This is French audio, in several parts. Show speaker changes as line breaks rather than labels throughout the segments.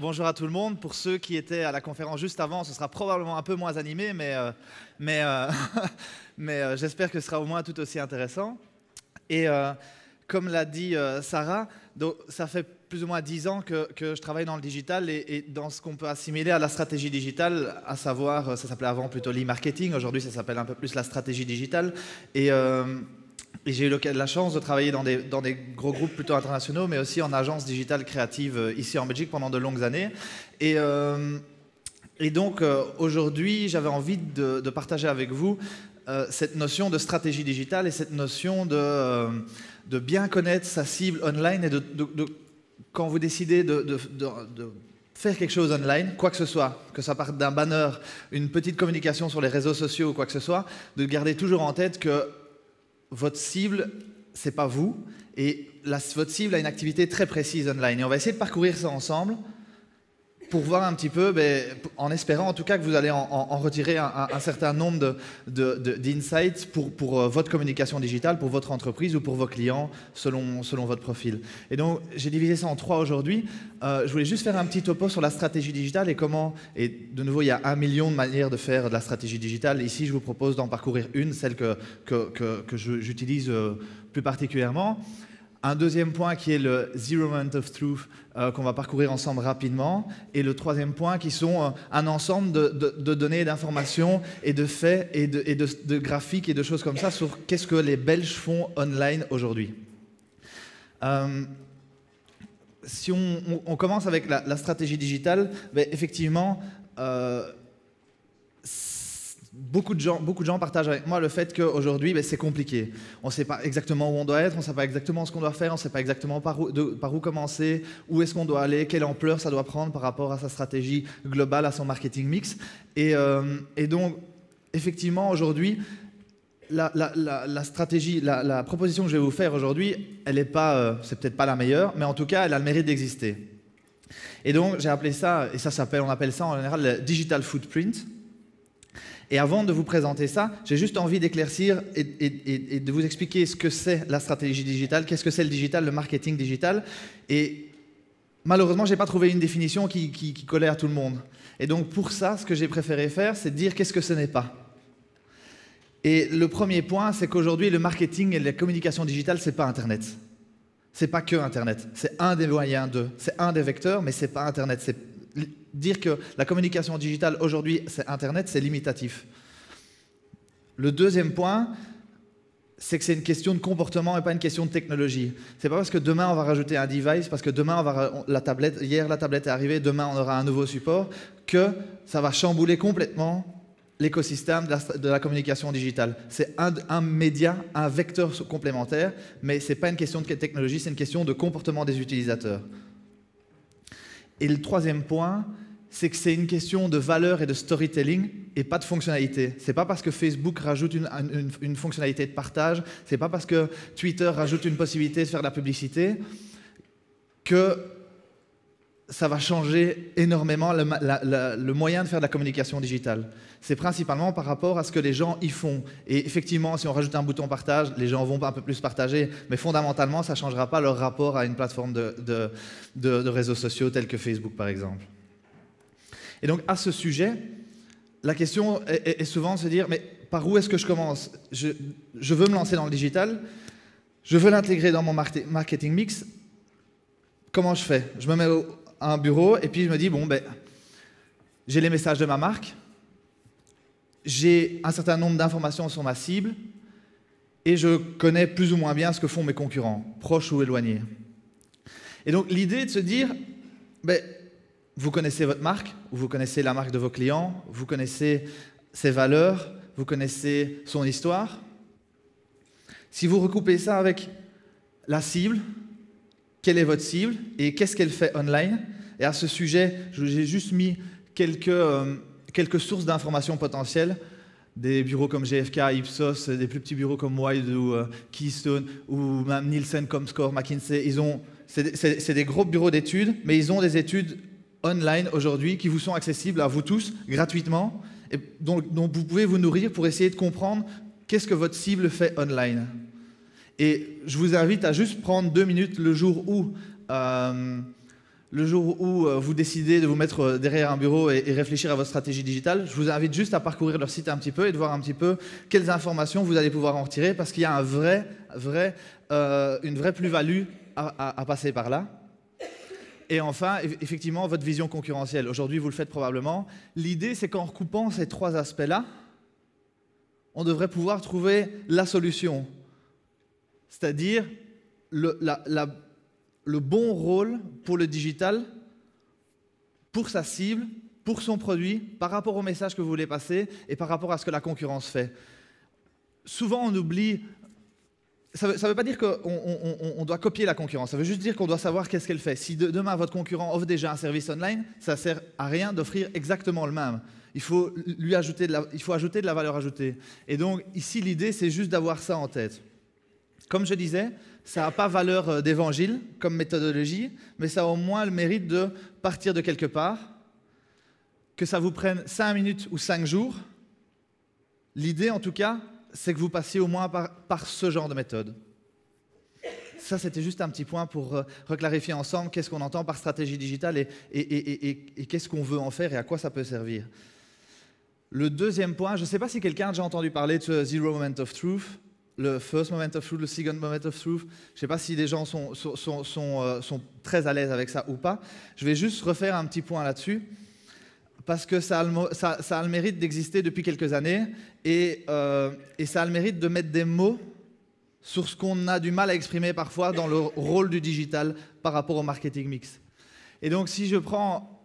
bonjour à tout le monde. Pour ceux qui étaient à la conférence juste avant, ce sera probablement un peu moins animé, mais j'espère que ce sera au moins tout aussi intéressant. Et comme l'a dit Sarah, donc, ça fait plus ou moins 10 ans que je travaille dans le digital et dans ce qu'on peut assimiler à la stratégie digitale, à savoir, ça s'appelait avant plutôt l'e-marketing, aujourd'hui ça s'appelle un peu plus la stratégie digitale. Et j'ai eu la chance de travailler dans des gros groupes plutôt internationaux, mais aussi en agence digitale créative ici en Belgique pendant de longues années. Et donc aujourd'hui, j'avais envie de partager avec vous cette notion de stratégie digitale et cette notion de bien connaître sa cible online et quand vous décidez de faire quelque chose online, quoi que ce soit, que ça parte d'un banner, une petite communication sur les réseaux sociaux ou quoi que ce soit, de garder toujours en tête que votre cible, c'est pas vous, et votre cible a une activité très précise online. Et on va essayer de parcourir ça ensemble pour voir un petit peu, en espérant en tout cas que vous allez en retirer un certain nombre d'insights pour votre communication digitale, pour votre entreprise ou pour vos clients, selon votre profil. Et donc, j'ai divisé ça en 3 aujourd'hui. Je voulais juste faire un petit topo sur la stratégie digitale et comment, et de nouveau, il y a 1 million de manières de faire de la stratégie digitale. Ici, je vous propose d'en parcourir une, celle que j'utilise plus particulièrement. Un deuxième point qui est le Zero Moment of Truth qu'on va parcourir ensemble rapidement. Et le troisième point qui sont un ensemble de données, d'informations et de faits et de graphiques et de choses comme ça sur qu'est-ce que les Belges font online aujourd'hui. Si on commence avec la stratégie digitale, effectivement, beaucoup de gens partagent avec moi le fait qu'aujourd'hui, c'est compliqué. On ne sait pas exactement où on doit être, on ne sait pas exactement ce qu'on doit faire, on ne sait pas exactement par où commencer, où est-ce qu'on doit aller, quelle ampleur ça doit prendre par rapport à sa stratégie globale, à son marketing mix. Et donc, effectivement, aujourd'hui, la stratégie, la proposition que je vais vous faire aujourd'hui, elle n'est pas, c'est peut-être pas la meilleure, mais en tout cas, elle a le mérite d'exister. Et donc, j'ai appelé ça, et on appelle ça en général le digital footprint. Et avant de vous présenter ça, j'ai juste envie d'éclaircir et de vous expliquer ce que c'est la stratégie digitale, qu'est-ce que c'est le digital, le marketing digital. Et malheureusement, je n'ai pas trouvé une définition qui collait à tout le monde. Et donc pour ça, ce que j'ai préféré faire, c'est de dire qu'est-ce que ce n'est pas. Et le premier point, c'est qu'aujourd'hui, le marketing et la communication digitale, ce n'est pas Internet. Ce n'est pas que Internet. C'est un des moyens c'est un des vecteurs, mais ce n'est pas Internet. Dire que la communication digitale aujourd'hui, c'est Internet, c'est limitatif. Le deuxième point, c'est que c'est une question de comportement et pas une question de technologie. C'est pas parce que demain on va rajouter un device, parce que demain la tablette est arrivée, demain on aura un nouveau support, que ça va chambouler complètement l'écosystème de la communication digitale. C'est un média, un vecteur complémentaire, mais c'est pas une question de technologie, c'est une question de comportement des utilisateurs. Et le troisième point, c'est que c'est une question de valeur et de storytelling et pas de fonctionnalité. C'est pas parce que Facebook rajoute une fonctionnalité de partage, c'est pas parce que Twitter rajoute une possibilité de faire de la publicité que ça va changer énormément le moyen de faire de la communication digitale. C'est principalement par rapport à ce que les gens y font. Et effectivement, si on rajoute un bouton partage, les gens vont un peu plus partager, mais fondamentalement, ça ne changera pas leur rapport à une plateforme de réseaux sociaux tels que Facebook, par exemple. Et donc, à ce sujet, la question est souvent de se dire, mais par où est-ce que je commence ? Je veux me lancer dans le digital, je veux l'intégrer dans mon marketing mix. Comment je fais ? Je me mets à un bureau et puis je me dis, j'ai les messages de ma marque, j'ai un certain nombre d'informations sur ma cible et je connais plus ou moins bien ce que font mes concurrents, proches ou éloignés. Et donc l'idée est de se dire, vous connaissez votre marque, vous connaissez la marque de vos clients, vous connaissez ses valeurs, vous connaissez son histoire. Si vous recoupez ça avec la cible, quelle est votre cible et qu'est-ce qu'elle fait online? Et à ce sujet, j'ai juste mis quelques sources d'informations potentielles, des bureaux comme GfK, Ipsos, des plus petits bureaux comme Wild ou Keystone, ou même Nielsen, Comscore, McKinsey. C'est des gros bureaux d'études, mais ils ont des études online aujourd'hui qui vous sont accessibles à vous tous gratuitement et dont vous pouvez vous nourrir pour essayer de comprendre qu'est-ce que votre cible fait online. Et je vous invite à juste prendre 2 minutes le jour où le jour où vous décidez de vous mettre derrière un bureau et réfléchir à votre stratégie digitale, je vous invite juste à parcourir leur site un petit peu et de voir un petit peu quelles informations vous allez pouvoir en retirer, parce qu'il y a une vraie plus-value à passer par là. Et enfin, effectivement, votre vision concurrentielle. Aujourd'hui, vous le faites probablement. L'idée, c'est qu'en recoupant ces trois aspects-là, on devrait pouvoir trouver la solution. C'est-à-dire le bon rôle pour le digital, pour sa cible, pour son produit, par rapport au message que vous voulez passer et par rapport à ce que la concurrence fait. Souvent, on oublie... Ça ne veut pas dire qu'on doit copier la concurrence, ça veut juste dire qu'on doit savoir qu'est-ce qu'elle fait. Si demain, votre concurrent offre déjà un service online, ça ne sert à rien d'offrir exactement le même. Il faut ajouter de la valeur ajoutée. Et donc, ici, l'idée, c'est juste d'avoir ça en tête. Comme je disais, ça n'a pas valeur d'évangile comme méthodologie, mais ça a au moins le mérite de partir de quelque part, que ça vous prenne 5 minutes ou 5 jours. L'idée, en tout cas, c'est que vous passiez au moins par ce genre de méthode. Ça, c'était juste un petit point pour reclarifier ensemble qu'est-ce qu'on entend par stratégie digitale et qu'est-ce qu'on veut en faire et à quoi ça peut servir. Le deuxième point, je ne sais pas si quelqu'un a déjà entendu parler de Zero Moment of Truth, le First Moment of Truth, le Second Moment of Truth. Je ne sais pas si les gens sont très à l'aise avec ça ou pas. Je vais juste refaire un petit point là-dessus, parce que ça a le mérite d'exister depuis quelques années et ça a le mérite de mettre des mots sur ce qu'on a du mal à exprimer parfois dans le rôle du digital par rapport au marketing mix. Et donc, si je prends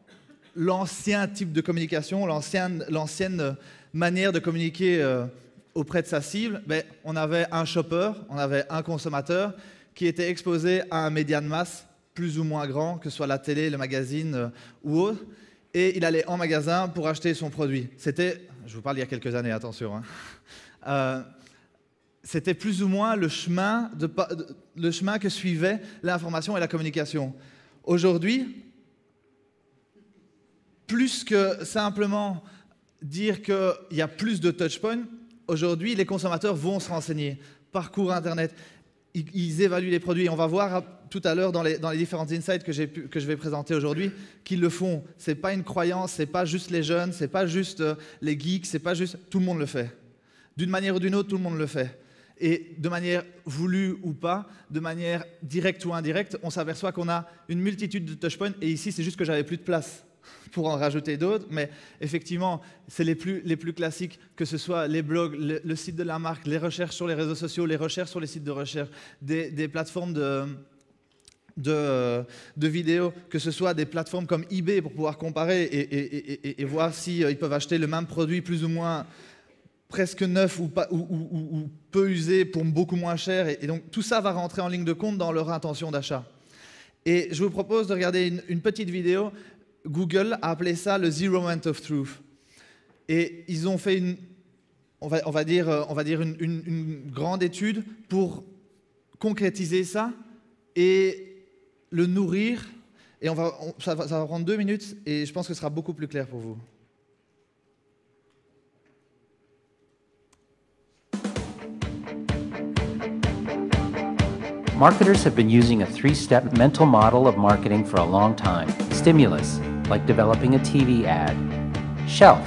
l'ancien type de communication, l'ancienne manière de communiquer auprès de sa cible, on avait un shopper, on avait un consommateur qui était exposé à un média de masse plus ou moins grand, que ce soit la télé, le magazine ou autre, et il allait en magasin pour acheter son produit. C'était, je vous parle il y a quelques années, attention, hein. C'était plus ou moins le chemin que suivait l'information et la communication. Aujourd'hui, plus que simplement dire qu'il y a plus de touchpoints, aujourd'hui, les consommateurs vont se renseigner, parcourent Internet, ils évaluent les produits. On va voir tout à l'heure dans les différents insights que je vais présenter aujourd'hui qu'ils le font. Ce n'est pas une croyance, ce n'est pas juste les jeunes, ce n'est pas juste les geeks, c'est pas juste... Tout le monde le fait. D'une manière ou d'une autre, tout le monde le fait. Et de manière voulue ou pas, de manière directe ou indirecte, on s'aperçoit qu'on a une multitude de touchpoints. Et ici, c'est juste que j'avais plus de place pour en rajouter d'autres, mais effectivement, c'est les plus classiques, que ce soit les blogs, le site de la marque, les recherches sur les réseaux sociaux, les recherches sur les sites de recherche, des plateformes de vidéos, que ce soit des plateformes comme eBay pour pouvoir comparer et voir s'ils peuvent acheter le même produit plus ou moins presque neuf ou peu usé pour beaucoup moins cher. Et donc tout ça va rentrer en ligne de compte dans leur intention d'achat. Et je vous propose de regarder une petite vidéo. Google a appelé ça le Zero Moment of Truth. Et ils ont fait on va dire une grande étude pour concrétiser ça et le nourrir. Et ça va prendre 2 minutes et je pense que ce sera beaucoup plus clair pour vous.
Marketers have been using a 3-step mental model of marketing for a long time. Stimulus, like developing a TV ad. Shelf,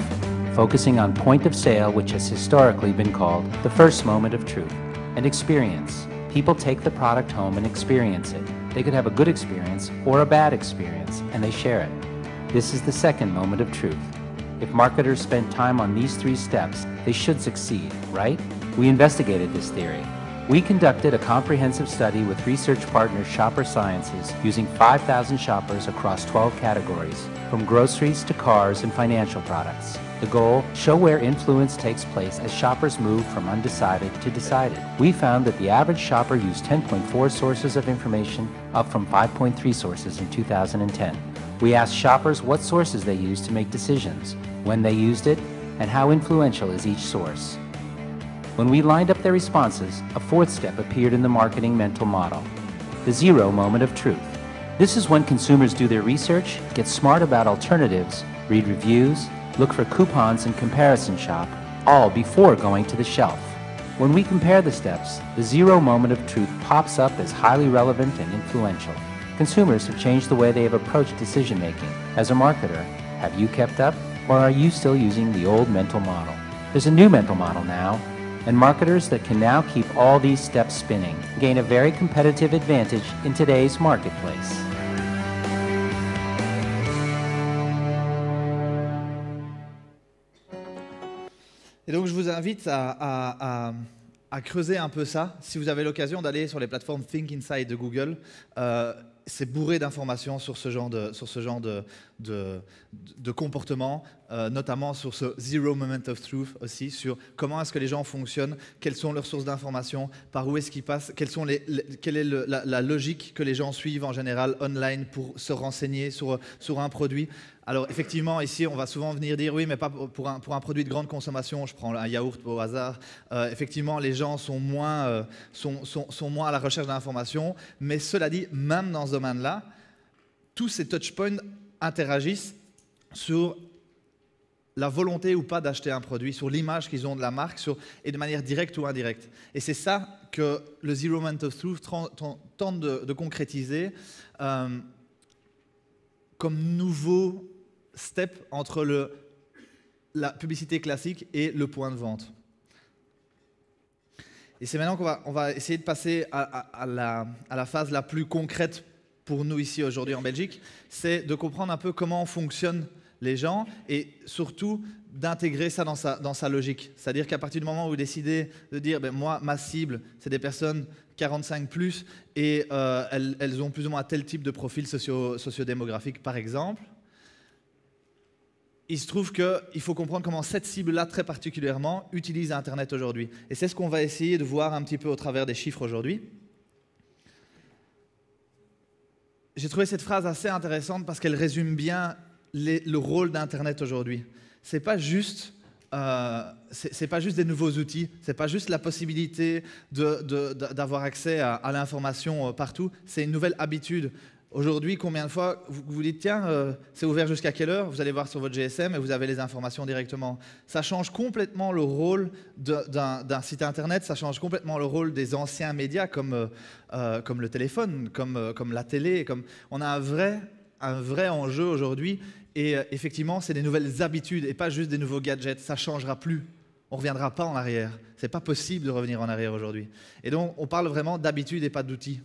focusing on point of sale, which has historically been called the first moment of truth. And experience, people take the product home and experience it. They could have a good experience or a bad experience, and they share it. This is the second moment of truth. If marketers spend time on these 3 steps, they should succeed, right? We investigated this theory. We conducted a comprehensive study with research partner Shopper Sciences using 5,000 shoppers across 12 categories, from groceries to cars and financial products. The goal, show where influence takes place as shoppers move from undecided to decided. We found that the average shopper used 10.4 sources of information, up from 5.3 sources in 2010. We asked shoppers what sources they used to make decisions, when they used it, and how influential is each source. When we lined up their responses, a 4th step appeared in the marketing mental model, the Zero Moment of Truth. This is when consumers do their research, get smart about alternatives, read reviews, look for coupons and comparison shop, all before going to the shelf. When we compare the steps, the Zero Moment of Truth pops up as highly relevant and influential. Consumers have changed the way they have approached decision making. As a marketer, have you kept up, or are you still using the old mental model? There's a new mental model now, and marketers that can now keep all these steps spinning gain a very competitive advantage in today's marketplace.
Et donc, je vous invite à creuser un peu ça. Si vous avez l'occasion d'aller sur les plateformes Think Inside de Google, c'est bourré d'informations sur ce genre de comportement, notamment sur ce Zero Moment of Truth aussi, sur comment est-ce que les gens fonctionnent, quelles sont leurs sources d'informations, par où est-ce qu'ils passent, quelle est la logique que les gens suivent en général online pour se renseigner sur un produit. Alors effectivement, ici, on va souvent venir dire oui, mais pas pour un produit de grande consommation. Je prends un yaourt au hasard. Effectivement, les gens sont moins à la recherche d'informations. Mais cela dit, même dans ce domaine-là, tous ces touchpoints interagissent sur la volonté ou pas d'acheter un produit, sur l'image qu'ils ont de la marque, et de manière directe ou indirecte. Et c'est ça que le Zero Moment of Truth tente de concrétiser comme nouveau step entre la publicité classique et le point de vente. Et c'est maintenant qu'on va essayer de passer à la phase la plus concrète pour nous ici aujourd'hui en Belgique, c'est de comprendre un peu comment fonctionnent les gens et surtout d'intégrer ça dans sa logique. C'est-à-dire qu'à partir du moment où vous décidez de dire ben, moi, ma cible, c'est des personnes 45+, et elles ont plus ou moins tel type de profil socio-démographique par exemple, il se trouve qu'il faut comprendre comment cette cible-là, très particulièrement, utilise Internet aujourd'hui. Et c'est ce qu'on va essayer de voir un petit peu au travers des chiffres aujourd'hui. J'ai trouvé cette phrase assez intéressante parce qu'elle résume bien le rôle d'Internet aujourd'hui. C'est pas juste des nouveaux outils, c'est pas juste la possibilité d'avoir accès à l'information partout, c'est une nouvelle habitude. Aujourd'hui, combien de fois vous vous dites tiens, c'est ouvert jusqu'à quelle heure? Vous allez voir sur votre GSM et vous avez les informations directement. Ça change complètement le rôle d'un site internet, ça change complètement le rôle des anciens médias comme le téléphone, comme la télé. On a un vrai enjeu aujourd'hui et effectivement, c'est des nouvelles habitudes et pas juste des nouveaux gadgets. Ça ne changera plus. On ne reviendra pas en arrière. Ce n'est pas possible de revenir en arrière aujourd'hui. Et donc, on parle vraiment d'habitudes et pas d'outils.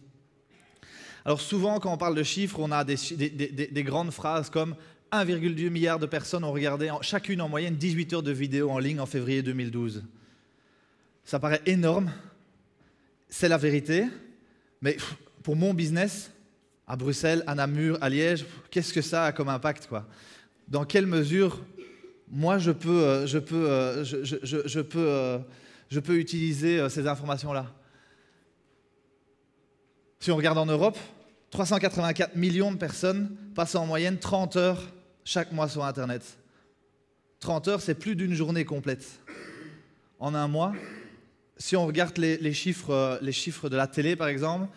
Alors souvent, quand on parle de chiffres, on a des grandes phrases comme 1,2 milliard de personnes ont regardé chacune en moyenne 18 heures de vidéos en ligne en février 2012. Ça paraît énorme, c'est la vérité, mais pour mon business, à Bruxelles, à Namur, à Liège, qu'est-ce que ça a comme impact, quoi? Dans quelle mesure, moi, je peux utiliser ces informations-là? Si on regarde en Europe, 384 millions de personnes passent en moyenne 30 heures chaque mois sur Internet. 30 heures, c'est plus d'une journée complète. En un mois, si on regarde les chiffres de la télé, par exemple,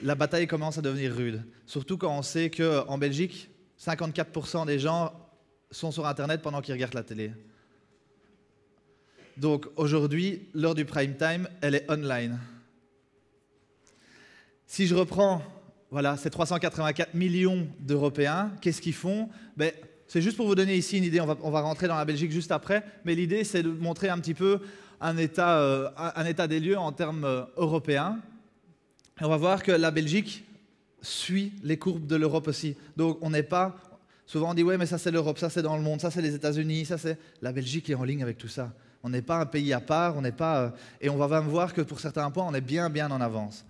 la bataille commence à devenir rude. Surtout quand on sait qu'en Belgique, 54% des gens sont sur Internet pendant qu'ils regardent la télé. Donc aujourd'hui, l'heure du prime time, elle est online. Si je reprends ces 384 millions d'Européens, qu'est-ce qu'ils font? C'est juste pour vous donner ici une idée, on va rentrer dans la Belgique juste après, mais l'idée c'est de montrer un petit peu un état des lieux en termes européens. Et on va voir que la Belgique suit les courbes de l'Europe aussi. Donc on n'est pas... Souvent on dit ouais mais ça c'est l'Europe, ça c'est dans le monde, ça c'est les États-Unis, ça c'est... La Belgique est en ligne avec tout ça. On n'est pas un pays à part, on n'est pas... Et on va même voir que pour certains points on est bien en avance.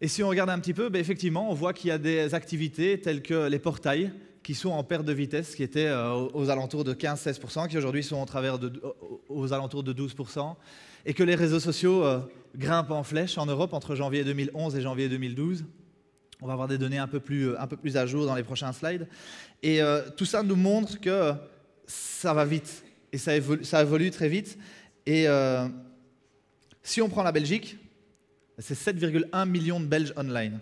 Et si on regarde un petit peu, effectivement, on voit qu'il y a des activités telles que les portails qui sont en perte de vitesse, qui étaient aux alentours de 15-16%, qui aujourd'hui sont aux alentours de 12%, et que les réseaux sociaux grimpent en flèche en Europe entre janvier 2011 et janvier 2012. On va avoir des données un peu plus à jour dans les prochains slides. Et tout ça nous montre que ça va vite, et ça évolue très vite. Et si on prend la Belgique, c'est 7,1 millions de Belges online.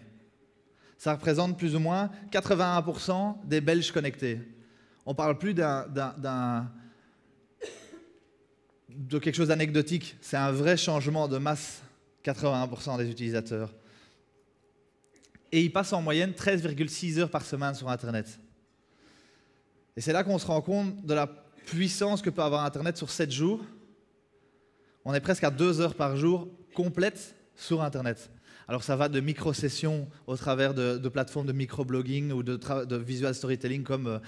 Ça représente plus ou moins 81% des Belges connectés. On ne parle plus de quelque chose d'anecdotique. C'est un vrai changement de masse, 81% des utilisateurs. et ils passent en moyenne 13,6 heures par semaine sur Internet. Et c'est là qu'on se rend compte de la puissance que peut avoir Internet sur 7 jours. On est presque à 2 heures par jour complètes sur Internet. Alors ça va de micro-sessions au travers de plateformes de micro-blogging ou de visual storytelling comme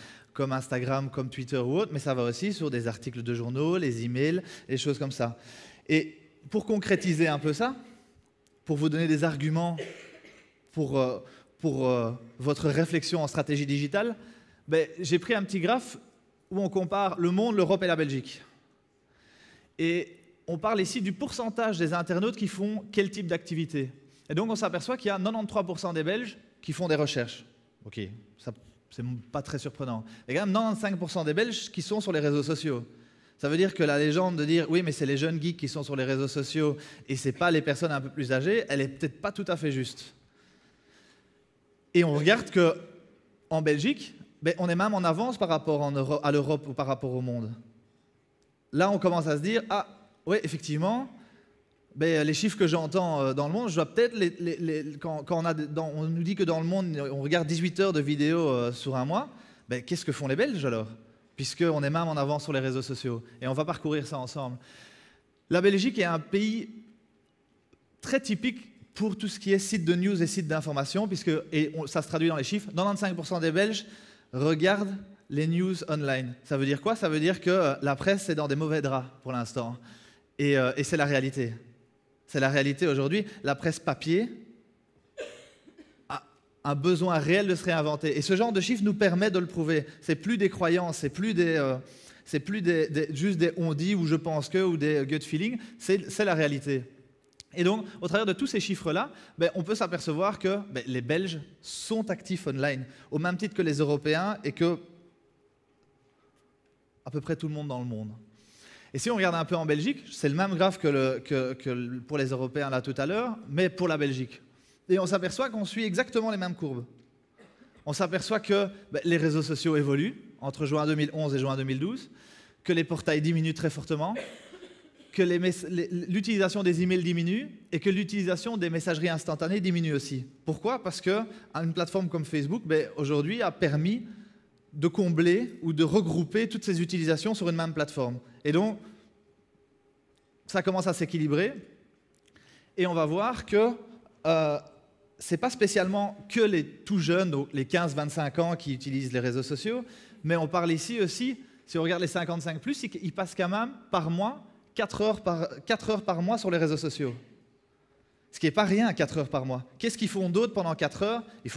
Instagram, comme Twitter ou autre, mais ça va aussi sur des articles de journaux, les emails, les choses comme ça. Et pour concrétiser un peu ça, pour vous donner des arguments pour votre réflexion en stratégie digitale, ben, j'ai pris un petit graphe où on compare le monde, l'Europe et la Belgique. Et on parle ici du pourcentage des internautes qui font quel type d'activité. Et donc on s'aperçoit qu'il y a 93% des Belges qui font des recherches. Ok, ça c'est pas très surprenant. Et quand même 95% des Belges qui sont sur les réseaux sociaux. Ça veut dire que la légende de dire oui mais c'est les jeunes geeks qui sont sur les réseaux sociaux et c'est pas les personnes un peu plus âgées, elle est peut-être pas tout à fait juste. Et on regarde que en Belgique, ben, on est même en avance par rapport à l'Europe ou par rapport au monde. Là on commence à se dire ah oui effectivement. Ben, les chiffres que j'entends dans le monde, je dois peut-être, quand on nous dit que dans le monde, on regarde 18 heures de vidéos sur un mois, ben, qu'est-ce que font les Belges alors? Puisqu'on est même en avance sur les réseaux sociaux. Et on va parcourir ça ensemble. La Belgique est un pays très typique pour tout ce qui est site de news et site d'information, ça se traduit dans les chiffres, 95% des Belges regardent les news online. Ça veut dire quoi? Ça veut dire que la presse est dans des mauvais draps pour l'instant. Et c'est la réalité. C'est la réalité aujourd'hui. La presse papier a un besoin réel de se réinventer. Et ce genre de chiffres nous permet de le prouver. C'est plus des croyances, c'est plus juste des on-dit ou je pense que ou des gut feeling. C'est la réalité. Et donc, au travers de tous ces chiffres-là, ben, on peut s'apercevoir que ben, les Belges sont actifs online, au même titre que les Européens et que à peu près tout le monde dans le monde. Et si on regarde un peu en Belgique, c'est le même graphe que pour les Européens là tout à l'heure, mais pour la Belgique. Et on s'aperçoit qu'on suit exactement les mêmes courbes. On s'aperçoit que ben, les réseaux sociaux évoluent entre juin 2011 et juin 2012, que les portails diminuent très fortement, que l'utilisation des emails diminue et que l'utilisation des messageries instantanées diminue aussi. Pourquoi? Parce qu'une plateforme comme Facebook, ben, aujourd'hui, a permis de combler ou de regrouper toutes ces utilisations sur une même plateforme. Et donc, ça commence à s'équilibrer. Et on va voir que ce n'est pas spécialement que les tout jeunes, donc les 15-25 ans, qui utilisent les réseaux sociaux, mais on parle ici aussi, si on regarde les 55+, ils passent quand même par mois 4 heures par mois sur les réseaux sociaux. Ce qui n'est pas rien, 4 heures par mois. Qu'est-ce qu'ils font d'autre pendant 4 heures? Ils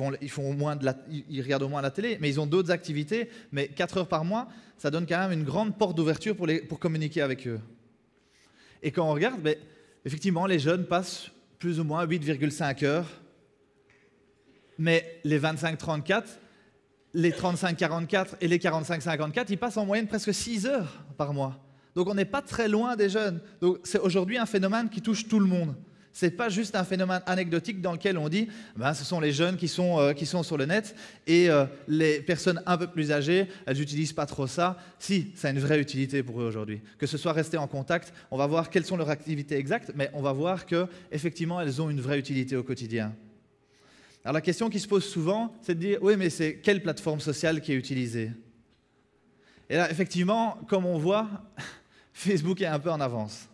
regardent au moins la télé, mais ils ont d'autres activités. Mais 4 heures par mois, ça donne quand même une grande porte d'ouverture pour communiquer avec eux. Et quand on regarde, ben, effectivement, les jeunes passent plus ou moins 8,5 heures. Mais les 25-34, les 35-44 et les 45-54, ils passent en moyenne presque 6 heures par mois. Donc on n'est pas très loin des jeunes. Donc c'est aujourd'hui un phénomène qui touche tout le monde. Ce n'est pas juste un phénomène anecdotique dans lequel on dit ben, ce sont les jeunes qui sont sur le net et les personnes un peu plus âgées, elles n'utilisent pas trop ça. Si, ça a une vraie utilité pour eux aujourd'hui. Que ce soit rester en contact, on va voir quelles sont leurs activités exactes, mais on va voir qu'effectivement, elles ont une vraie utilité au quotidien. Alors la question qui se pose souvent, c'est de dire oui, mais c'est quelle plateforme sociale qui est utilisée? Et là, effectivement, comme on voit, Facebook est un peu en avance.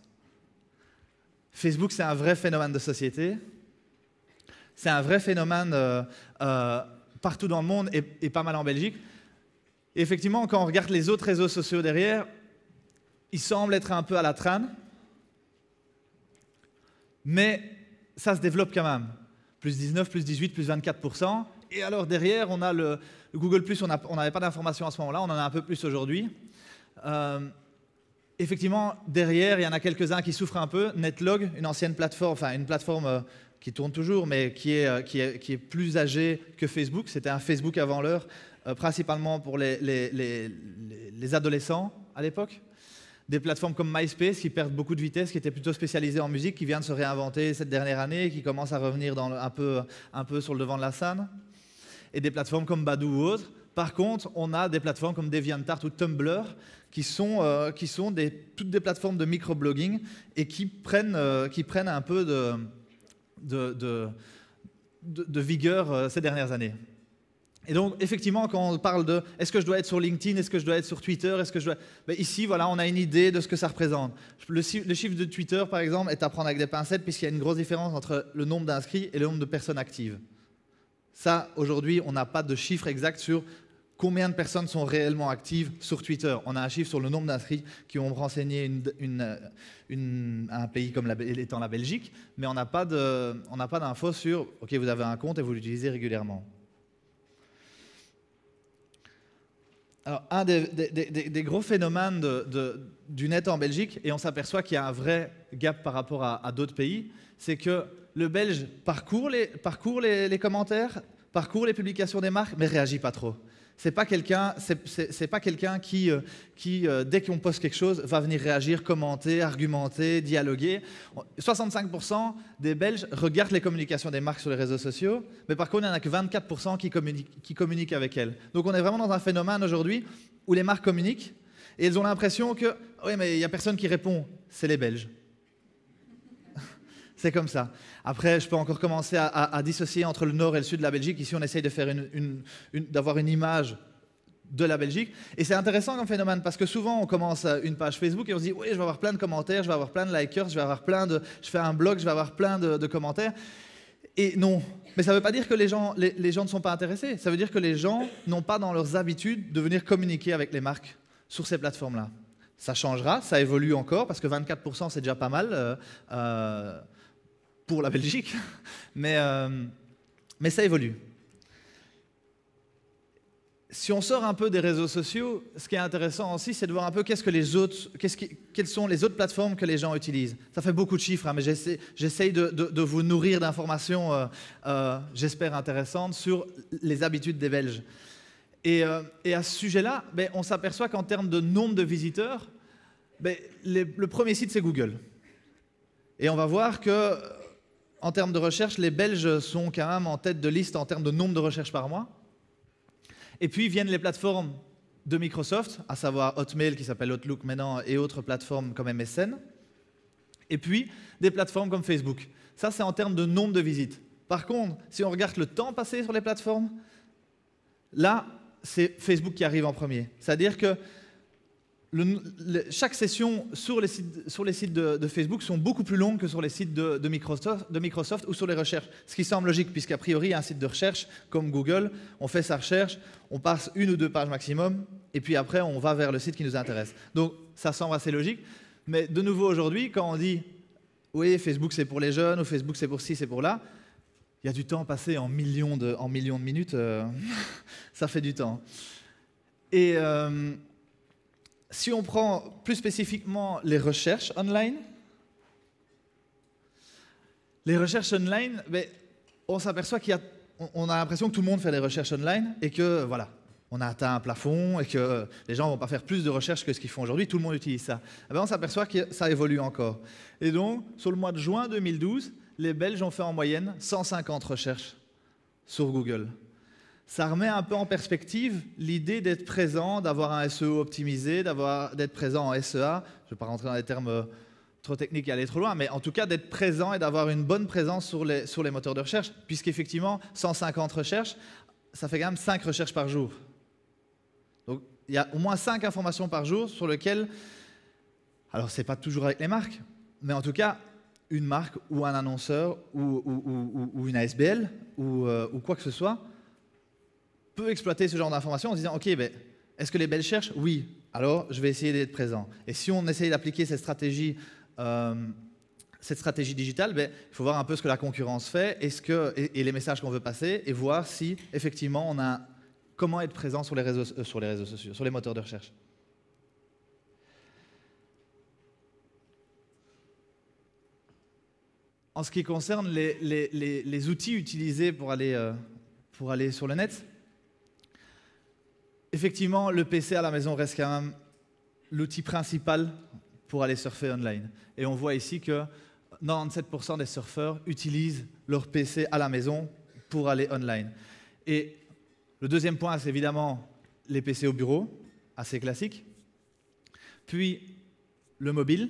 Facebook, c'est un vrai phénomène de société. C'est un vrai phénomène partout dans le monde et pas mal en Belgique. Et effectivement, quand on regarde les autres réseaux sociaux derrière, ils semblent être un peu à la traîne. Mais ça se développe quand même. Plus 19, plus 18, plus 24%. Et alors derrière, on a le Google+, on n'avait pas d'informations à ce moment-là, on en a un peu plus aujourd'hui. Effectivement, derrière, il y en a quelques-uns qui souffrent un peu. Netlog, une ancienne plateforme, enfin une plateforme qui tourne toujours, mais qui est plus âgée que Facebook. C'était un Facebook avant l'heure, principalement pour les adolescents à l'époque. Des plateformes comme MySpace qui perdent beaucoup de vitesse, qui étaient plutôt spécialisées en musique, qui vient de se réinventer cette dernière année et qui commence à revenir un peu sur le devant de la scène. Et des plateformes comme Badoo ou autres. Par contre, on a des plateformes comme DeviantArt ou Tumblr qui sont toutes des plateformes de microblogging et qui prennent un peu de vigueur ces dernières années. Et donc, effectivement, quand on parle de est-ce que je dois être sur LinkedIn, est-ce que je dois être sur Twitter, est-ce que je dois... Ben ici, voilà, on a une idée de ce que ça représente. Le chiffre de Twitter, par exemple, est à prendre avec des pincettes puisqu'il y a une grosse différence entre le nombre d'inscrits et le nombre de personnes actives. Ça, aujourd'hui, on n'a pas de chiffre exact sur combien de personnes sont réellement actives sur Twitter. On a un chiffre sur le nombre d'inscrits qui ont renseigné un pays comme étant la Belgique, mais on n'a pas d'infos sur « ok, vous avez un compte et vous l'utilisez régulièrement ». Alors, un des gros phénomènes du net en Belgique, et on s'aperçoit qu'il y a un vrai gap par rapport à d'autres pays, c'est que le Belge parcourt les commentaires, parcourt les publications des marques, mais ne réagit pas trop. C'est pas quelqu'un qui, dès qu'on poste quelque chose, va venir réagir, commenter, argumenter, dialoguer. 65% des Belges regardent les communications des marques sur les réseaux sociaux, mais par contre, il n'y en a que 24% qui communiquent avec elles. Donc on est vraiment dans un phénomène aujourd'hui où les marques communiquent et elles ont l'impression que « oui, mais il n'y a personne qui répond, c'est les Belges ». C'est comme ça. Après, je peux encore commencer à dissocier entre le nord et le sud de la Belgique. Ici, on essaye de faire d'avoir une image de la Belgique. Et c'est intéressant comme phénomène parce que souvent, on commence une page Facebook et on se dit « oui, je vais avoir plein de commentaires, je vais avoir plein de likers, je fais un blog, je vais avoir plein de commentaires ». Et non. Mais ça ne veut pas dire que les gens ne sont pas intéressés. Ça veut dire que les gens n'ont pas dans leurs habitudes de venir communiquer avec les marques sur ces plateformes-là. Ça changera, ça évolue encore parce que 24%, c'est déjà pas mal. Pour la Belgique, mais ça évolue. Si on sort un peu des réseaux sociaux, ce qui est intéressant aussi, c'est de voir un peu quelles sont les autres plateformes que les gens utilisent. Ça fait beaucoup de chiffres, hein, mais j'essaye de vous nourrir d'informations, j'espère intéressantes, sur les habitudes des Belges. Et à ce sujet-là, on s'aperçoit qu'en termes de nombre de visiteurs, le premier site, c'est Google. Et on va voir que en termes de recherche, les Belges sont quand même en tête de liste en termes de nombre de recherches par mois. Et puis viennent les plateformes de Microsoft, à savoir Hotmail qui s'appelle Outlook maintenant et autres plateformes comme MSN. Et puis des plateformes comme Facebook. Ça, c'est en termes de nombre de visites. Par contre, si on regarde le temps passé sur les plateformes, là, c'est Facebook qui arrive en premier. C'est-à-dire que chaque session sur les sites de Facebook sont beaucoup plus longues que sur les sites de Microsoft ou sur les recherches. Ce qui semble logique, puisqu'a priori, il y a un site de recherche comme Google, on fait sa recherche, on passe 1 ou 2 pages maximum, et puis après, on va vers le site qui nous intéresse. Donc, ça semble assez logique. Mais de nouveau, aujourd'hui, quand on dit « oui, Facebook, c'est pour les jeunes » ou « Facebook, c'est pour ci, c'est pour là », il y a du temps passé en millions de minutes. Ça fait du temps. Et si on prend plus spécifiquement les recherches online, on s'aperçoit on a l'impression que tout le monde fait des recherches online et que voilà, on a atteint un plafond et que les gens ne vont pas faire plus de recherches que ce qu'ils font aujourd'hui. Tout le monde utilise ça. On s'aperçoit que ça évolue encore. Et donc, sur le mois de juin 2012, les Belges ont fait en moyenne 150 recherches sur Google. Ça remet un peu en perspective l'idée d'être présent, d'avoir un SEO optimisé, d'être présent en SEA. Je ne vais pas rentrer dans des termes trop techniques et aller trop loin, mais en tout cas d'être présent et d'avoir une bonne présence sur les moteurs de recherche, puisqu'effectivement, 150 recherches, ça fait quand même 5 recherches par jour. Donc, il y a au moins 5 informations par jour sur lesquelles, alors ce n'est pas toujours avec les marques, mais en tout cas, une marque ou un annonceur ou une ASBL ou quoi que ce soit peut exploiter ce genre d'informations en se disant « Ok, est-ce que les Belges cherchent ? Oui, alors je vais essayer d'être présent. » Et si on essaye d'appliquer cette stratégie digitale, il faut voir un peu ce que la concurrence fait et les messages qu'on veut passer et voir si, effectivement, comment être présent sur les réseaux sociaux, sur les moteurs de recherche. En ce qui concerne les outils utilisés pour aller sur le net, effectivement, le PC à la maison reste quand même l'outil principal pour aller surfer online. Et on voit ici que 97% des surfeurs utilisent leur PC à la maison pour aller online. Et le deuxième point, c'est évidemment les PC au bureau, assez classique. Puis le mobile.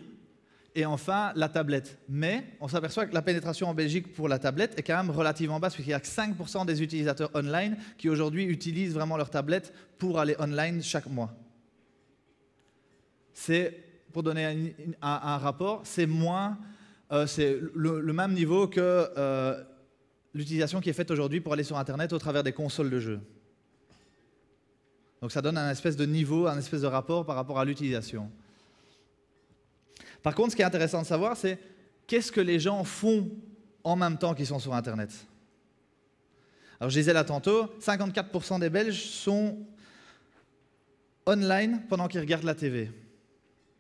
Et enfin, la tablette. Mais on s'aperçoit que la pénétration en Belgique pour la tablette est quand même relativement basse, puisqu'il n'y a que 5% des utilisateurs online qui aujourd'hui utilisent vraiment leur tablette pour aller online chaque mois. C'est, pour donner un rapport, c'est le même niveau que l'utilisation qui est faite aujourd'hui pour aller sur Internet au travers des consoles de jeux. Donc ça donne un espèce de niveau, un espèce de rapport par rapport à l'utilisation. Par contre, ce qui est intéressant de savoir, c'est qu'est-ce que les gens font en même temps qu'ils sont sur Internet. Alors, je disais là tantôt, 54% des Belges sont online pendant qu'ils regardent la TV.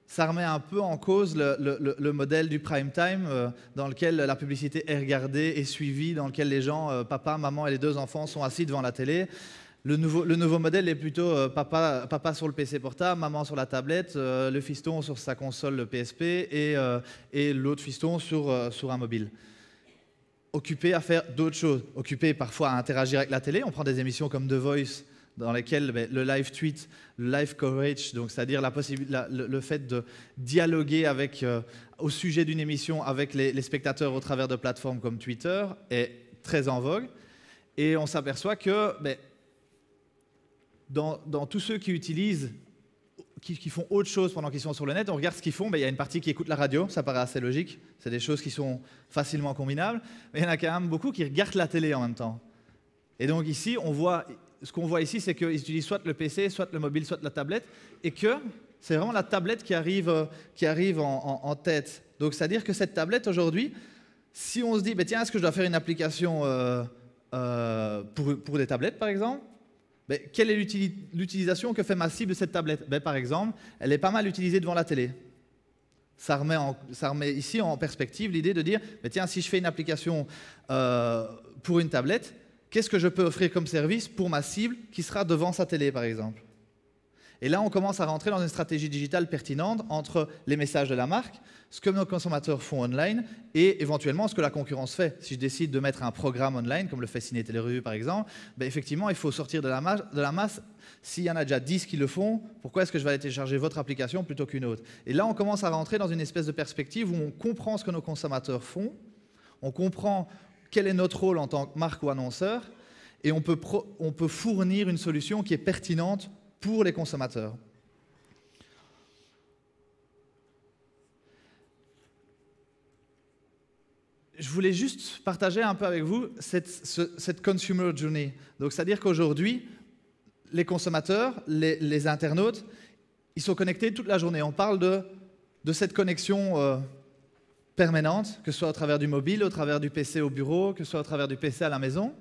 Ça remet un peu en cause le modèle du prime time dans lequel la publicité est regardée et suivie, dans lequel les gens, papa, maman et les 2 enfants sont assis devant la télé. Le nouveau modèle est plutôt papa sur le PC portable, maman sur la tablette, le fiston sur sa console, le PSP, et l'autre fiston sur un mobile. Occupé à faire d'autres choses, occupé parfois à interagir avec la télé. On prend des émissions comme The Voice, dans lesquelles le live tweet, le live coverage, donc c'est-à-dire le fait de dialoguer au sujet d'une émission avec les spectateurs au travers de plateformes comme Twitter, est très en vogue. Et on s'aperçoit que dans tous ceux qui utilisent, qui font autre chose pendant qu'ils sont sur le net, on regarde ce qu'ils font, il y a une partie qui écoute la radio, ça paraît assez logique, c'est des choses qui sont facilement combinables, mais il y en a quand même beaucoup qui regardent la télé en même temps. Et donc ici, ce qu'on voit ici, c'est qu'ils utilisent soit le PC, soit le mobile, soit la tablette, et que c'est vraiment la tablette qui arrive en tête. Donc c'est-à-dire que cette tablette aujourd'hui, si on se dit, tiens, est-ce que je dois faire une application pour des tablettes par exemple, quelle est l'utilisation que fait ma cible de cette tablette? Par exemple, elle est pas mal utilisée devant la télé. Ça remet ici en perspective l'idée de dire, tiens, si je fais une application pour une tablette, qu'est-ce que je peux offrir comme service pour ma cible qui sera devant sa télé, par exemple? Et là, on commence à rentrer dans une stratégie digitale pertinente entre les messages de la marque, ce que nos consommateurs font online et éventuellement ce que la concurrence fait. Si je décide de mettre un programme online, comme le fait Ciné Télé Revue par exemple, effectivement, il faut sortir de la masse. S'il y en a déjà 10 qui le font, pourquoi est-ce que je vais aller télécharger votre application plutôt qu'une autre? Et là, on commence à rentrer dans une espèce de perspective où on comprend ce que nos consommateurs font, on comprend quel est notre rôle en tant que marque ou annonceur, et on peut fournir une solution qui est pertinente pour les consommateurs. Je voulais juste partager un peu avec vous cette consumer journey. Donc, c'est-à-dire qu'aujourd'hui, les consommateurs, les internautes, ils sont connectés toute la journée. On parle de cette connexion permanente, que ce soit au travers du mobile, au travers du PC au bureau, que ce soit au travers du PC à la maison.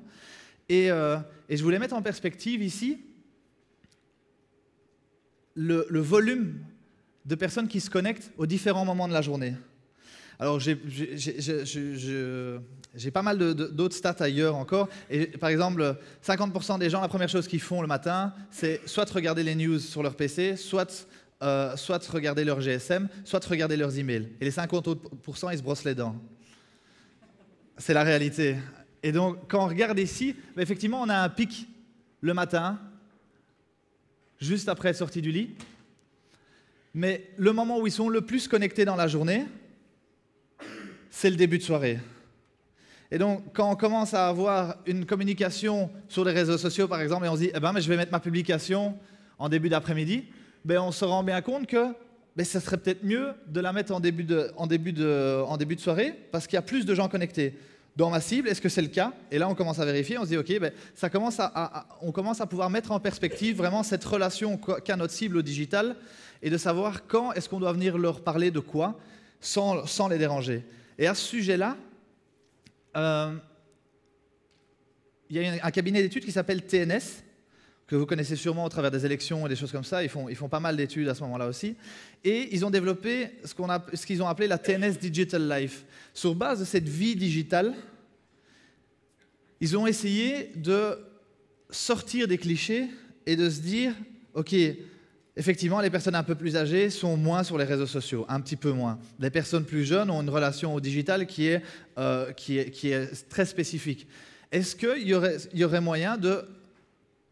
Et je voulais mettre en perspective ici le volume de personnes qui se connectent aux différents moments de la journée. Alors, j'ai pas mal d'autres stats ailleurs encore. Et, par exemple, 50% des gens, la première chose qu'ils font le matin, c'est soit regarder les news sur leur PC, soit regarder leur GSM, soit regarder leurs emails. Et les 50 autres %, ils se brossent les dents. C'est la réalité. Et donc, quand on regarde ici, effectivement, on a un pic le matin, juste après être sorti du lit. Mais le moment où ils sont le plus connectés dans la journée, c'est le début de soirée. Et donc, quand on commence à avoir une communication sur les réseaux sociaux, par exemple, et on se dit, mais je vais mettre ma publication en début d'après-midi, on se rend bien compte que ça serait peut-être mieux de la mettre en début de soirée, parce qu'il y a plus de gens connectés. Dans ma cible, est-ce que c'est le cas? Et là, on commence à vérifier, on se dit, OK, on commence à pouvoir mettre en perspective vraiment cette relation qu'a notre cible au digital et de savoir quand est-ce qu'on doit venir leur parler de quoi sans les déranger. Et à ce sujet-là, il y a un cabinet d'études qui s'appelle TNS, que vous connaissez sûrement au travers des élections et des choses comme ça. Ils font pas mal d'études à ce moment-là aussi. Et ils ont développé ce qu'ils ont appelé la TNS Digital Life. Sur base de cette vie digitale, ils ont essayé de sortir des clichés et de se dire, OK, effectivement, les personnes un peu plus âgées sont moins sur les réseaux sociaux, un petit peu moins. Les personnes plus jeunes ont une relation au digital qui est très spécifique. Est-ce qu'il y aurait moyen de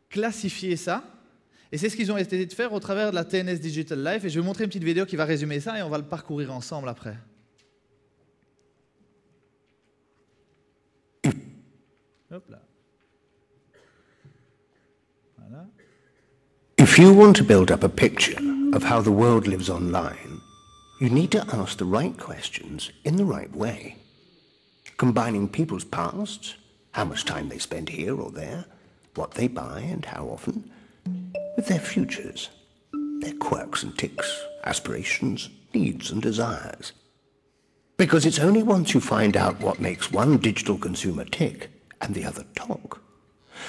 classifier ça? Et c'est ce qu'ils ont essayé de faire au travers de la TNS Digital Life. Et je vais vous montrer une petite vidéo qui va résumer ça et on va le parcourir ensemble après. Hop là. Voilà.
If you want to build up a picture of how the world lives online, you need to ask the right questions in the right way, combining people's pasts, how much time they spend here or there, what they buy and how often, with their futures, their quirks and tics, aspirations, needs and desires. Because it's only once you find out what makes one digital consumer tick and the other talk,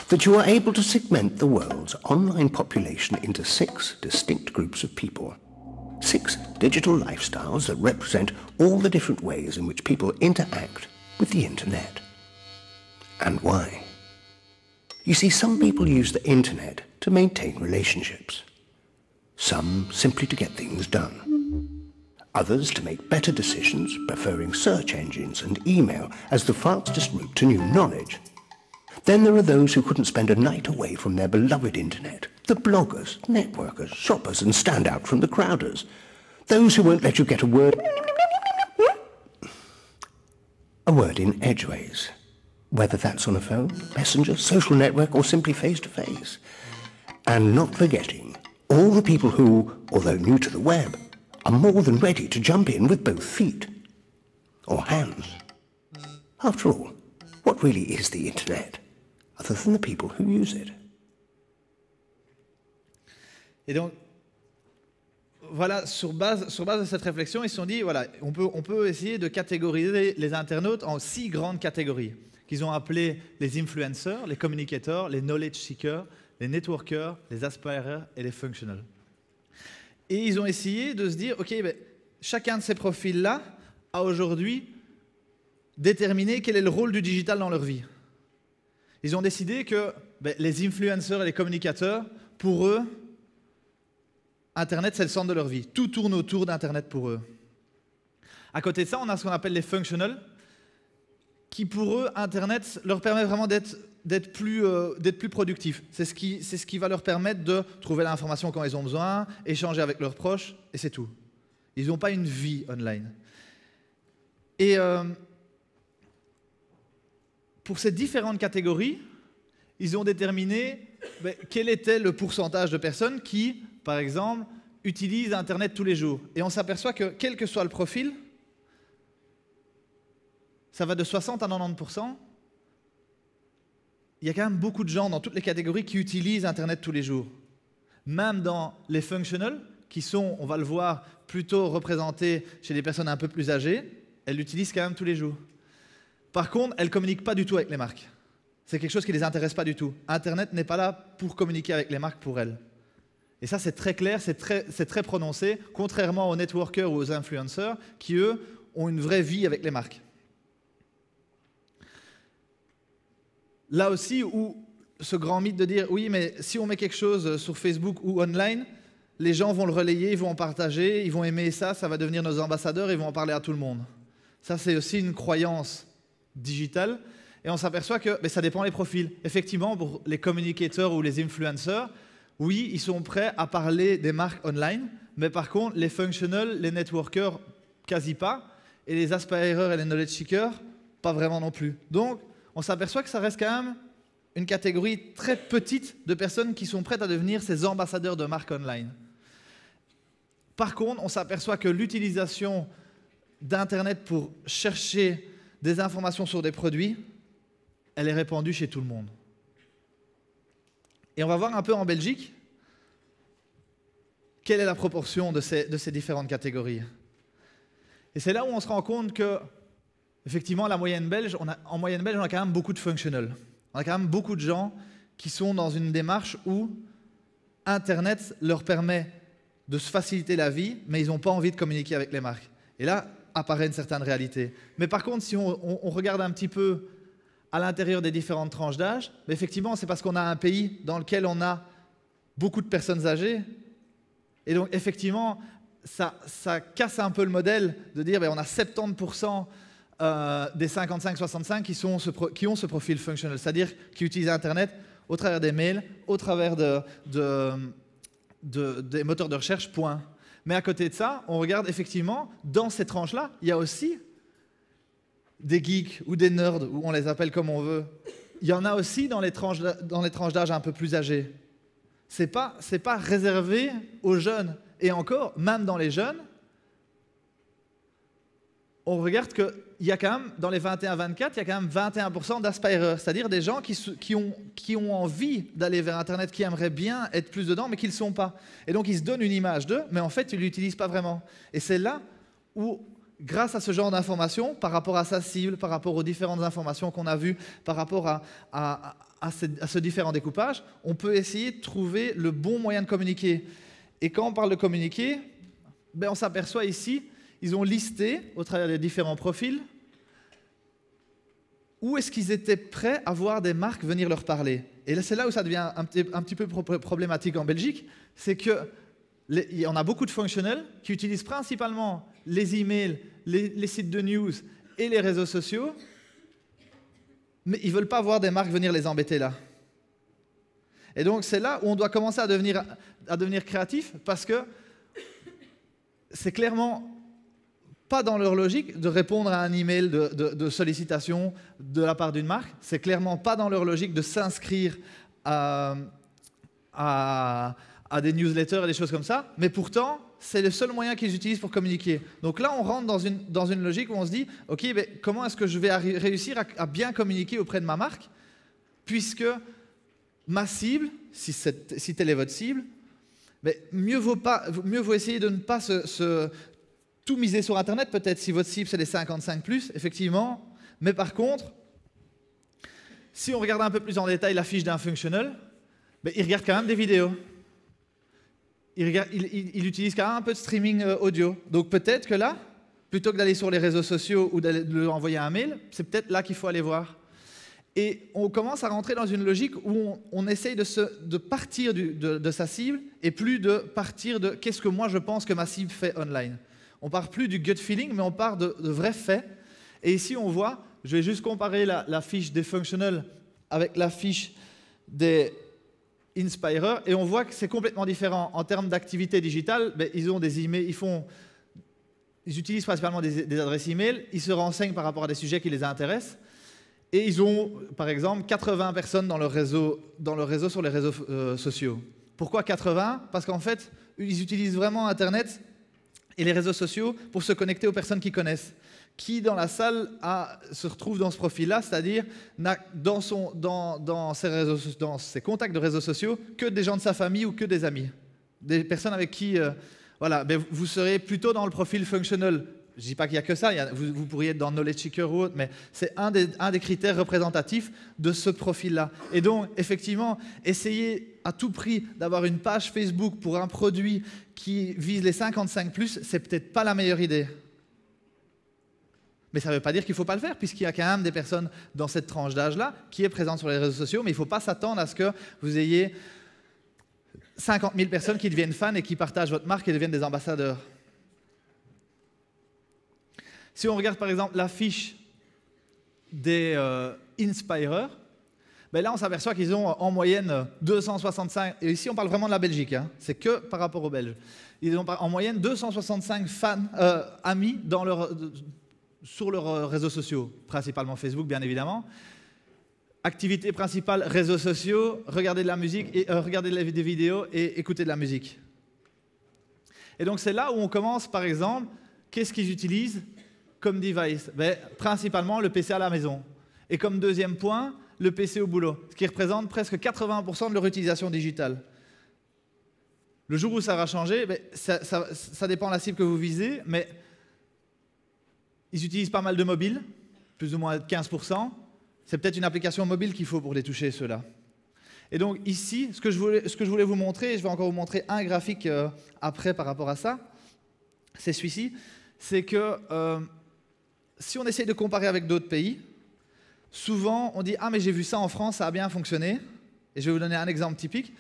that you are able to segment the world's online population into 6 distinct groups of people. 6 digital lifestyles that represent all the different ways in which people interact with the internet. And why? You see, some people use the internet to maintain relationships. Some simply to get things done. Others to make better decisions, preferring search engines and email as the fastest route to new knowledge. Then there are those who couldn't spend a night away from their beloved internet. The bloggers, networkers, shoppers and stand out from the crowders. Those who won't let you get a word in edgeways. Whether that's on a phone, messenger, social network or simply face-to-face. And not forgetting all the people who, although new to the web, are more than ready to jump in with both feet or hands. After all, what really is the internet, other than the people who use it?
Et donc, voilà, sur base de cette réflexion, ils se sont dit, voilà, on peut essayer de catégoriser les internautes en 6 grandes catégories, qu'ils ont appelées les influencers, les communicateurs, les knowledge seekers, les networkers, les aspirers et les functionals. Et ils ont essayé de se dire, ok, ben, chacun de ces profils-là a aujourd'hui déterminé quel est le rôle du digital dans leur vie. Ils ont décidé que ben, les influenceurs et les communicateurs, pour eux, Internet, c'est le centre de leur vie. Tout tourne autour d'Internet pour eux. À côté de ça, on a ce qu'on appelle les functionals, qui pour eux, Internet leur permet vraiment d'être plus productifs. C'est ce qui va leur permettre de trouver l'information quand ils ont besoin, échanger avec leurs proches, et c'est tout. Ils n'ont pas une vie online. Et pour ces différentes catégories, ils ont déterminé quel était le pourcentage de personnes qui, par exemple, utilisent Internet tous les jours. Et on s'aperçoit que, quel que soit le profil, ça va de 60 à 90%. Il y a quand même beaucoup de gens dans toutes les catégories qui utilisent Internet tous les jours. Même dans les functionals, qui sont, on va le voir, plutôt représentés chez des personnes un peu plus âgées, elles l'utilisent quand même tous les jours. Par contre, elles ne communiquent pas du tout avec les marques. C'est quelque chose qui ne les intéresse pas du tout. Internet n'est pas là pour communiquer avec les marques pour elles. Et ça, c'est très clair, c'est très prononcé, contrairement aux networkers ou aux influenceurs qui, eux, ont une vraie vie avec les marques. Là aussi, où ce grand mythe de dire « oui, mais si on met quelque chose sur Facebook ou online, les gens vont le relayer, ils vont en partager, ils vont aimer ça, ça va devenir nos ambassadeurs, ils vont en parler à tout le monde. » Ça, c'est aussi une croyance digitale. Et on s'aperçoit que ça dépend des profils. Effectivement, pour les communicateurs ou les influenceurs, oui, ils sont prêts à parler des marques online, mais par contre, les functionals, les networkers, quasi pas, et les aspirers et les knowledge seekers, pas vraiment non plus. Donc, on s'aperçoit que ça reste quand même une catégorie très petite de personnes qui sont prêtes à devenir ces ambassadeurs de marques online. Par contre, on s'aperçoit que l'utilisation d'Internet pour chercher des informations sur des produits, elle est répandue chez tout le monde. Et on va voir un peu en Belgique quelle est la proportion de ces différentes catégories. Et c'est là où on se rend compte que, effectivement, en moyenne belge, on a quand même beaucoup de functionals. On a quand même beaucoup de gens qui sont dans une démarche où Internet leur permet de se faciliter la vie, mais ils n'ont pas envie de communiquer avec les marques. Et là apparaît une certaine réalité. Mais par contre, si on regarde un petit peu à l'intérieur des différentes tranches d'âge, effectivement, c'est parce qu'on a un pays dans lequel on a beaucoup de personnes âgées. Et donc, effectivement, ça casse un peu le modèle de dire on a 70% des 55-65 qui ont ce profil functional, c'est-à-dire qui utilisent Internet au travers des mails, au travers des moteurs de recherche, point. Mais à côté de ça, on regarde effectivement, dans ces tranches-là, il y a aussi des geeks ou des nerds, ou on les appelle comme on veut, il y en a aussi dans les tranches d'âge un peu plus âgées. C'est pas réservé aux jeunes. Et encore, même dans les jeunes, on regarde qu'il y a quand même, dans les 21-24, il y a quand même 21% d'aspirers, c'est-à-dire des gens qui ont envie d'aller vers Internet, qui aimeraient bien être plus dedans, mais qui ne le sont pas. Et donc, ils se donnent une image d'eux, mais en fait, ils ne l'utilisent pas vraiment. Et c'est là où, grâce à ce genre d'informations, par rapport à sa cible, par rapport aux différentes informations qu'on a vues, par rapport à ce différent découpage, on peut essayer de trouver le bon moyen de communiquer. Et quand on parle de communiquer, ben on s'aperçoit ici, ils ont listé, au travers des différents profils, où est-ce qu'ils étaient prêts à voir des marques venir leur parler. Et là, c'est là où ça devient un petit peu problématique en Belgique, c'est qu'il y en a beaucoup de fonctionnels qui utilisent principalement les emails, les sites de news et les réseaux sociaux, mais ils ne veulent pas voir des marques venir les embêter là. Et donc, c'est là où on doit commencer à devenir créatif, parce que c'est clairement pas dans leur logique de répondre à un email de sollicitation de la part d'une marque. C'est clairement pas dans leur logique de s'inscrire à des newsletters et des choses comme ça. Mais pourtant, c'est le seul moyen qu'ils utilisent pour communiquer. Donc là, on rentre dans une logique où on se dit, OK, mais comment est-ce que je vais réussir à bien communiquer auprès de ma marque, puisque ma cible, si telle est votre cible, mais mieux vaut essayer de ne pas tout miser sur Internet, peut-être si votre cible c'est les 55+, effectivement, mais par contre, si on regarde un peu plus en détail la fiche d'un functional, ben, il regarde quand même des vidéos. Il utilise quand même un peu de streaming audio. Donc peut-être que là, plutôt que d'aller sur les réseaux sociaux ou de lui envoyer un mail, c'est peut-être là qu'il faut aller voir. Et on commence à rentrer dans une logique où on essaye de partir de sa cible et plus de partir de qu'est-ce que moi je pense que ma cible fait online. On part plus du gut feeling, mais on part de vrais faits. Et ici, on voit, je vais juste comparer la fiche des functionals avec la fiche des inspirers, et on voit que c'est complètement différent. En termes d'activité digitale, ben, ils ont des emails, ils utilisent principalement des adresses email, ils se renseignent par rapport à des sujets qui les intéressent. Et ils ont, par exemple, 80 personnes dans leur réseau sur les réseaux sociaux. Pourquoi 80 ? Parce qu'en fait, ils utilisent vraiment Internet et les réseaux sociaux pour se connecter aux personnes qu'ils connaissent. Qui, dans la salle, se retrouve dans ce profil-là, c'est-à-dire n'a dans ses contacts de réseaux sociaux que des gens de sa famille ou que des amis. Des personnes avec qui, voilà, ben, vous serez plutôt dans le profil functional. Je ne dis pas qu'il n'y a que ça, vous pourriez être dans Knowledge Seeker ou autre, mais c'est un des critères représentatifs de ce profil-là. Et donc, effectivement, essayer à tout prix d'avoir une page Facebook pour un produit qui vise les 55+, c'est peut-être pas la meilleure idée. Mais ça ne veut pas dire qu'il ne faut pas le faire, puisqu'il y a quand même des personnes dans cette tranche d'âge-là qui est présente sur les réseaux sociaux, mais il ne faut pas s'attendre à ce que vous ayez 50 000 personnes qui deviennent fans et qui partagent votre marque et deviennent des ambassadeurs. Si on regarde par exemple la fiche des inspirers, ben là on s'aperçoit qu'ils ont en moyenne 265, et ici on parle vraiment de la Belgique, hein, c'est que par rapport aux Belges. Ils ont en moyenne 265 fans, amis sur leurs réseaux sociaux, principalement Facebook bien évidemment. Activité principale, réseaux sociaux, regarder de la musique, regarder des vidéos et écouter de la musique. Et donc c'est là où on commence par exemple, qu'est-ce qu'ils utilisent comme device? Ben, principalement le PC à la maison. Et comme deuxième point, le PC au boulot, ce qui représente presque 80% de leur utilisation digitale. Le jour où ça va changer, ben, ça dépend de la cible que vous visez, mais ils utilisent pas mal de mobiles, plus ou moins 15%. C'est peut-être une application mobile qu'il faut pour les toucher, ceux-là. Et donc ici, ce que je voulais vous montrer, et je vais encore vous montrer un graphique après par rapport à ça, c'est celui-ci, c'est que si on essaye de comparer avec d'autres pays, souvent on dit « Ah mais j'ai vu ça en France, ça a bien fonctionné ». Et je vais vous donner un exemple typique.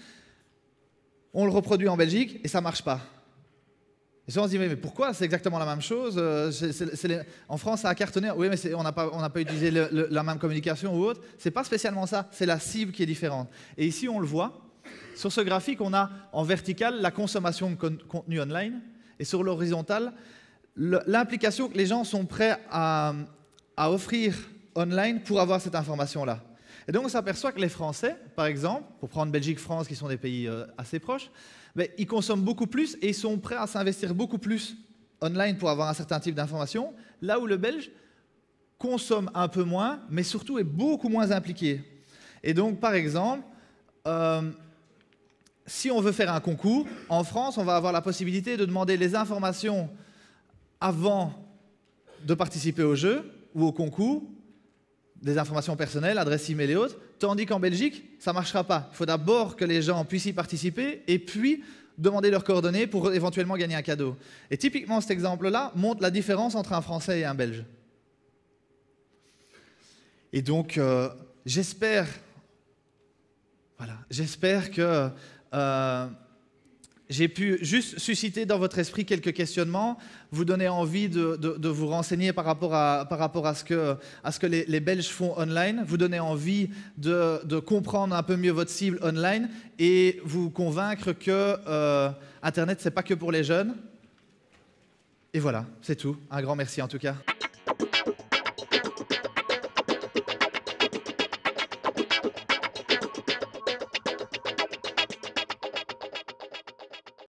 On le reproduit en Belgique et ça ne marche pas. Et souvent on se dit « Mais pourquoi? C'est exactement la même chose. En France ça a cartonné. Oui mais on n'a pas utilisé la même communication ou autre. Ce n'est pas spécialement ça, c'est la cible qui est différente. Et ici on le voit. Sur ce graphique, on a en vertical la consommation de contenu online et sur l'horizontale, l'implication que les gens sont prêts à offrir online pour avoir cette information-là. Et donc on s'aperçoit que les Français, par exemple, pour prendre Belgique, France, qui sont des pays assez proches, ben, ils consomment beaucoup plus et ils sont prêts à s'investir beaucoup plus online pour avoir un certain type d'information, là où le Belge consomme un peu moins, mais surtout est beaucoup moins impliqué. Et donc, par exemple, si on veut faire un concours, en France, on va avoir la possibilité de demander les informations avant de participer au jeu ou au concours, des informations personnelles, adresse email et autres, tandis qu'en Belgique, ça ne marchera pas. Il faut d'abord que les gens puissent y participer et puis demander leurs coordonnées pour éventuellement gagner un cadeau. Et typiquement, cet exemple-là montre la différence entre un Français et un Belge. Et donc, j'espère que j'ai pu juste susciter dans votre esprit quelques questionnements, vous donner envie de vous renseigner par rapport à ce que les Belges font online, vous donner envie de comprendre un peu mieux votre cible online et vous convaincre que Internet, c'est pas que pour les jeunes. Et voilà, c'est tout. Un grand merci en tout cas.